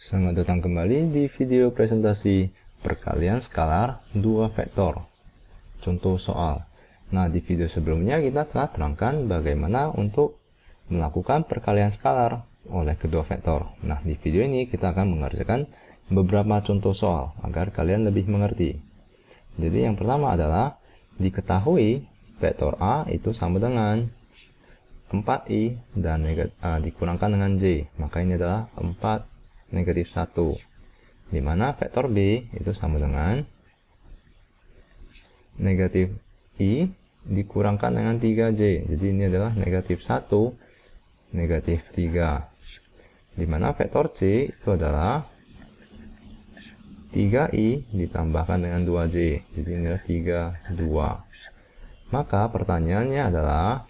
Selamat datang kembali di video presentasi perkalian skalar 2 vektor. Contoh soal. Nah, di video sebelumnya kita telah terangkan bagaimana untuk melakukan perkalian skalar oleh kedua vektor. Nah, di video ini kita akan mengerjakan beberapa contoh soal agar kalian lebih mengerti. Jadi yang pertama adalah diketahui vektor A itu sama dengan 4i dan dikurangkan dengan j. Maka ini adalah 4 negatif 1, dimana vektor B itu sama dengan negatif I dikurangkan dengan 3J. Jadi ini adalah negatif 1, negatif 3, dimana vektor C itu adalah 3I ditambahkan dengan 2J. Jadi ini adalah 3, 2. Maka pertanyaannya adalah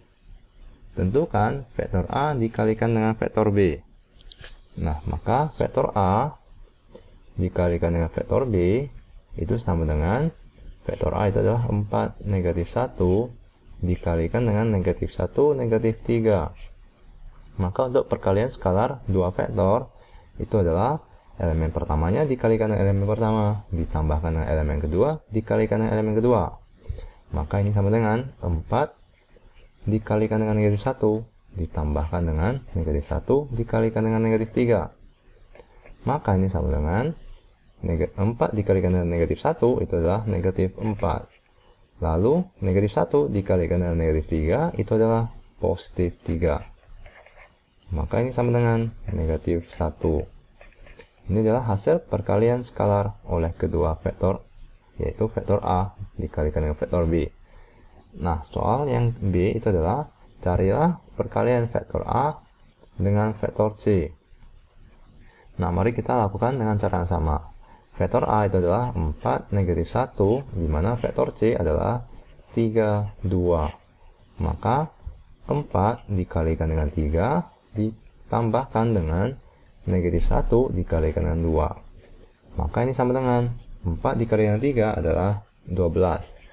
tentukan vektor A dikalikan dengan vektor B. Nah, maka vektor A dikalikan dengan vektor B itu sama dengan vektor A itu adalah 4 negatif 1 dikalikan dengan negatif 1 negatif 3. Maka untuk perkalian skalar 2 vektor itu adalah elemen pertamanya dikalikan dengan elemen pertama ditambahkan dengan elemen kedua dikalikan dengan elemen kedua. Maka ini sama dengan 4 dikalikan dengan negatif 1 ditambahkan dengan negatif 1 dikalikan dengan negatif 3. Maka ini sama dengan 4 dikalikan dengan negatif 1 itu adalah negatif 4. Lalu negatif 1 dikalikan dengan negatif 3 itu adalah positif 3. Maka ini sama dengan negatif 1. Ini adalah hasil perkalian skalar oleh kedua vektor, yaitu vektor A dikalikan dengan vektor B. Nah, soal yang B itu adalah carilah perkalian vektor A dengan vektor C. Nah, mari kita lakukan dengan cara yang sama. Vektor A itu adalah 4 negatif 1, di mana vektor C adalah 3, 2. Maka 4 dikalikan dengan 3 ditambahkan dengan negatif 1 dikalikan dengan 2. Maka ini sama dengan 4 dikalikan dengan 3 adalah 12.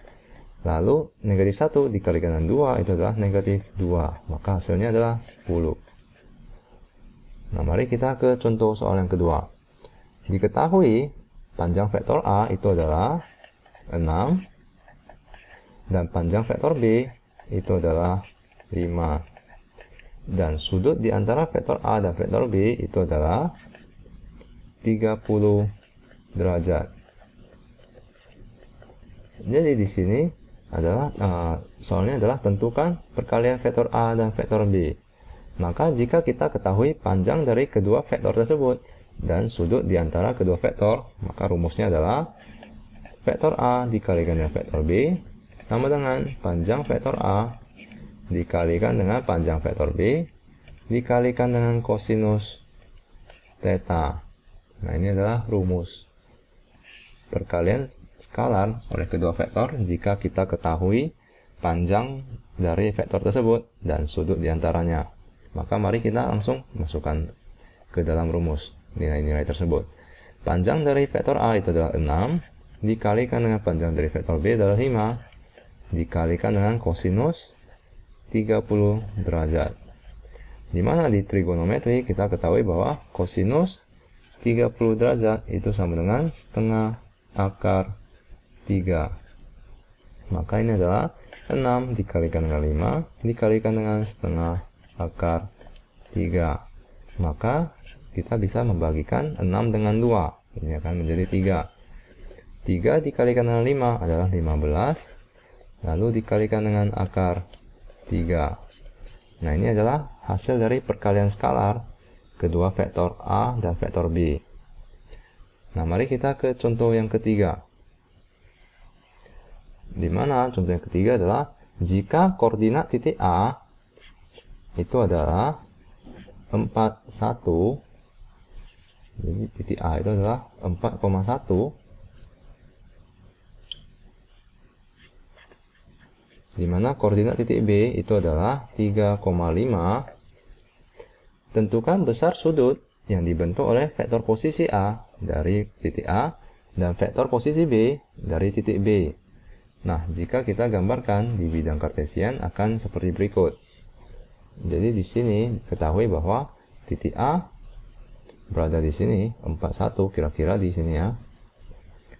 Lalu negatif 1 dikalikan dengan 2 itu adalah negatif 2. Maka hasilnya adalah 10. Nah, mari kita ke contoh soal yang kedua. Diketahui panjang vektor A itu adalah 6 dan panjang vektor B itu adalah 5. Dan sudut di antara vektor A dan vektor B itu adalah 30 derajat. Jadi di sini adalah soalnya adalah tentukan perkalian vektor A dan vektor B. Maka jika kita ketahui panjang dari kedua vektor tersebut dan sudut di antara kedua vektor, maka rumusnya adalah vektor A dikalikan dengan vektor B sama dengan panjang vektor A dikalikan dengan panjang vektor B dikalikan dengan kosinus theta. Nah, ini adalah rumus perkalian skalar oleh kedua vektor jika kita ketahui panjang dari vektor tersebut dan sudut diantaranya. Maka mari kita langsung masukkan ke dalam rumus nilai-nilai tersebut. Panjang dari vektor A itu adalah 6 dikalikan dengan panjang dari vektor B adalah 5 dikalikan dengan kosinus 30 derajat. Dimana di trigonometri kita ketahui bahwa kosinus 30 derajat itu sama dengan setengah akar 3. Maka ini adalah 6 dikalikan dengan 5 dikalikan dengan setengah akar 3. Maka kita bisa membagikan 6 dengan 2. Ini akan menjadi 3. 3 dikalikan dengan 5 adalah 15. Lalu dikalikan dengan akar 3. Nah, ini adalah hasil dari perkalian skalar kedua vektor A dan vektor B. Nah, mari kita ke contoh yang ketiga. Di mana contoh yang ketiga adalah jika koordinat titik A itu adalah 41, jadi titik A itu adalah 4,1, di mana koordinat titik B itu adalah 3,5. Tentukan besar sudut yang dibentuk oleh vektor posisi A dari titik A dan vektor posisi B dari titik B. Nah, jika kita gambarkan di bidang kartesian akan seperti berikut. Jadi di sini ketahui bahwa titik A berada di sini, 41 kira-kira di sini ya.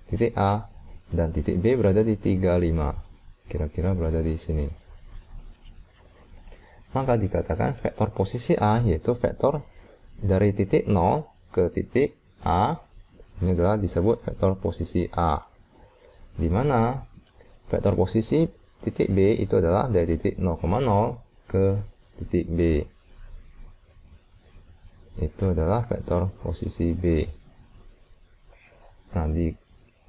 Titik A dan titik B berada di 35. Kira-kira berada di sini. Maka dikatakan vektor posisi A yaitu vektor dari titik 0 ke titik A. Ini adalah disebut vektor posisi A. Di mana vektor posisi titik B itu adalah dari titik 0,0 ke titik B. Itu adalah vektor posisi B. Nah,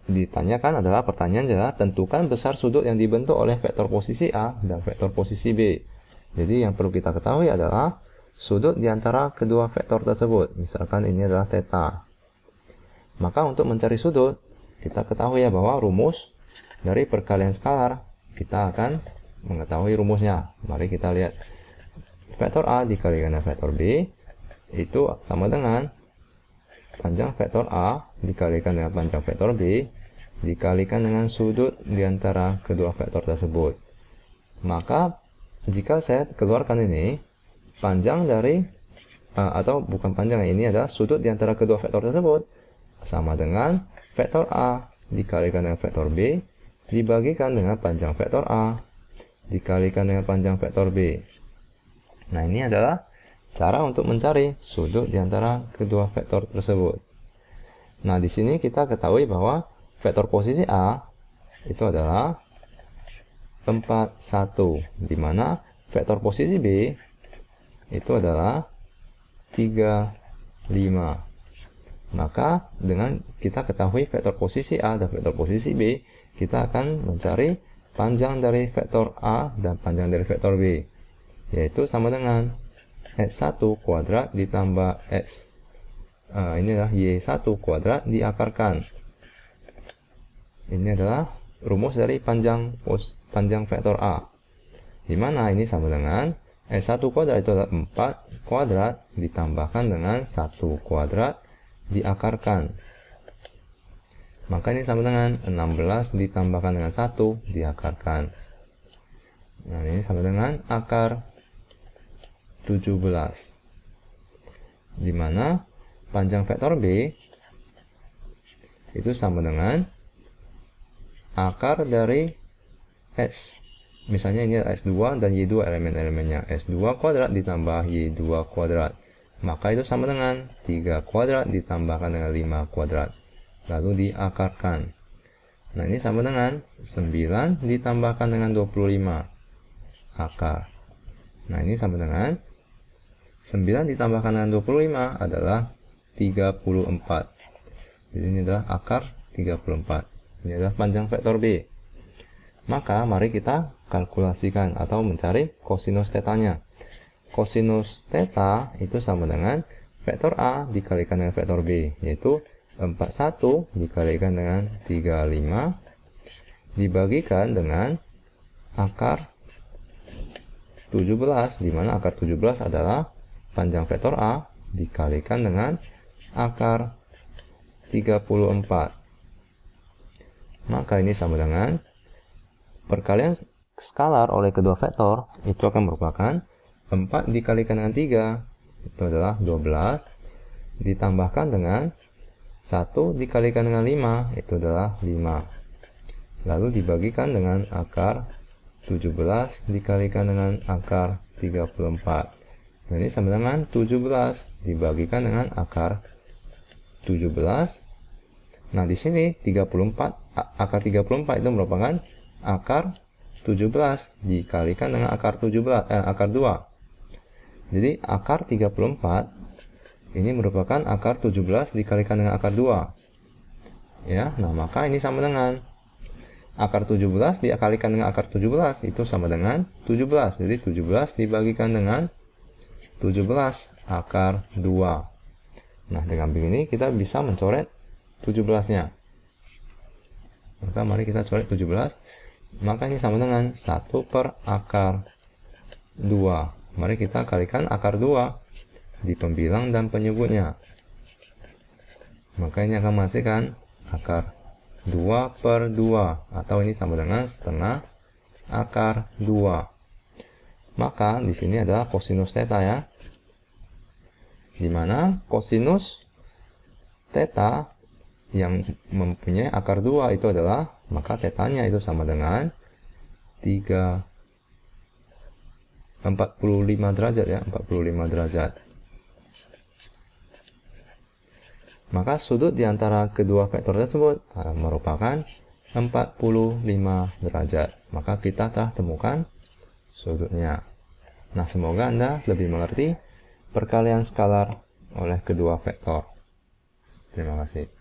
ditanyakan adalah pertanyaan adalah tentukan besar sudut yang dibentuk oleh vektor posisi A dan vektor posisi B. Jadi yang perlu kita ketahui adalah sudut di antara kedua vektor tersebut. Misalkan ini adalah theta. Maka untuk mencari sudut, kita ketahui ya bahwa rumus dari perkalian skalar, kita akan mengetahui rumusnya. Mari kita lihat. Vektor A dikalikan dengan vektor B itu sama dengan panjang vektor A dikalikan dengan panjang vektor B dikalikan dengan sudut di antara kedua vektor tersebut. Maka jika saya keluarkan ini, panjang dari atau bukan panjang, ini adalah sudut di antara kedua vektor tersebut sama dengan vektor A dikalikan dengan vektor B dibagikan dengan panjang vektor A dikalikan dengan panjang vektor B. Nah, ini adalah cara untuk mencari sudut di antara kedua vektor tersebut. Nah, di sini kita ketahui bahwa vektor posisi A itu adalah 41, di mana vektor posisi B itu adalah 35. Maka dengan kita ketahui vektor posisi A dan vektor posisi B, kita akan mencari panjang dari vektor A dan panjang dari vektor B, yaitu sama dengan X1 kuadrat ditambah X. Ini adalah Y1 kuadrat diakarkan. Ini adalah rumus dari panjang vektor A. Di mana ini sama dengan X1 kuadrat itu adalah 4 kuadrat ditambahkan dengan 1 kuadrat diakarkan. Maka ini sama dengan 16 ditambahkan dengan 1 diakarkan. Nah, ini sama dengan akar 17. Di mana panjang vektor B itu sama dengan akar dari X. Misalnya ini X2 dan Y2 elemen-elemennya. X2 kuadrat ditambah Y2 kuadrat. Maka itu sama dengan 3 kuadrat ditambahkan dengan 5 kuadrat. Lalu diakarkan. Nah, ini sama dengan 9 ditambahkan dengan 25 akar. Nah, ini sama dengan 9 ditambahkan dengan 25 adalah 34. Jadi ini adalah akar 34. Ini adalah panjang vektor B. Maka mari kita kalkulasikan atau mencari kosinus tetanya. Kosinus theta itu sama dengan vektor A dikalikan dengan vektor B, yaitu 41 dikalikan dengan 35 dibagikan dengan akar 17, di mana akar 17 adalah panjang vektor A dikalikan dengan akar 34. Maka ini sama dengan perkalian skalar oleh kedua vektor itu akan merupakan 4 dikalikan dengan 3 itu adalah 12 ditambahkan dengan 1 dikalikan dengan 5 itu adalah 5. Lalu dibagikan dengan akar 17 dikalikan dengan akar 34. Nah, ini sama dengan 17 dibagikan dengan akar 17. Nah, di sini 34, akar 34 itu merupakan akar 17 dikalikan dengan akar 2. Jadi akar 34 ini merupakan akar 17 dikalikan dengan akar 2. Ya, nah maka ini sama dengan akar 17 dikalikan dengan akar 17 itu sama dengan 17. Jadi 17 dibagikan dengan 17 akar 2. Nah, dengan begini kita bisa mencoret 17-nya. Maka mari kita coret 17. Maka ini sama dengan 1 per akar 2. Mari kita kalikan akar 2 di pembilang dan penyebutnya. Maka ini akan menghasilkan akar 2 per 2. Atau ini sama dengan setengah akar 2. Maka di sini adalah kosinus theta ya. Di mana kosinus Theta yang mempunyai akar 2 itu adalah, maka tetanya itu sama dengan 45 derajat ya, 45 derajat. Maka sudut di antara kedua vektor tersebut merupakan 45 derajat. Maka kita telah temukan sudutnya. Nah, semoga Anda lebih mengerti perkalian skalar oleh kedua vektor. Terima kasih.